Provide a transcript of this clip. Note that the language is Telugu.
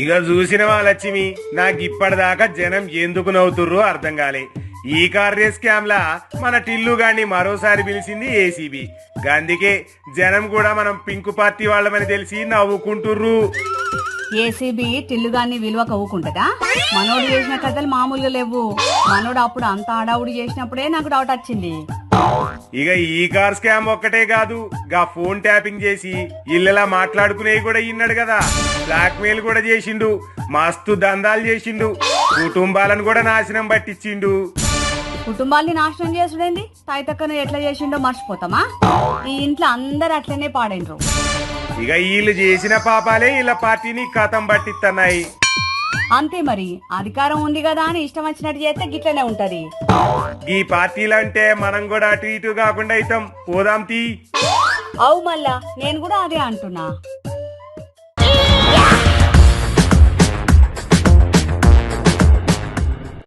ఇక చూసినవా లక్ష్మి, నాకు ఇప్పటిదాకా జనం ఎందుకు నవ్వుతుర్రో అర్థం కాలే. ఈ కార్ రేస్ స్కామ్ లా మన టిల్లు గాని మరోసారి పిలిచింది ఏసీబీ. అందుకే జనం కూడా మనం పింకు పార్టీ వాళ్ళమని తెలిసి నవ్వుకుంటుర్రు. ఏసీబీ టిల్లుగాన్ని విలువ కవ్వుకుంటదా? మనోడు చేసిన కథలు మామూలుగా లేవు. మనోడు అప్పుడు అంత ఆడావుడు చేసినప్పుడే నాకు డౌట్ వచ్చింది. ఇక ఈ కార్ స్కామ్ ఒక్కటే కాదు, గా ఫోన్ ట్యాపింగ్ చేసి ఇళ్ళలా మాట్లాడుకునేవి కూడా ఇన్నాడు కదా. బ్లాక్ మెయిల్ కూడా చేసిండు, మస్తు దందాలు చేసిండు, కుటుంబాలను కూడా నాశనం పట్టించిండు. కుటుంబాల్ని నాశనం చేసుడేంది? తాయితక్కను ఎట్లా చేసిండో మర్చిపోతామా? ఈ ఇంట్లో అందరు అట్లనే పాడైనరు. ఇక వీళ్ళు చేసిన పాపాలే ఇలా పార్టీని కథం పట్టిస్తున్నాయి. అంతే మరి, అధికారం ఉంది కదా అని ఇష్టం వచ్చినట్టు చేస్తే గిట్లనే ఉంటది. ఈ పార్టీలంటే మనం కూడా అటు ఇటు కాకుండా అవుతాం. పోదాం తీ. అవు మళ్ళా నేను కూడా అదే అంటున్నా.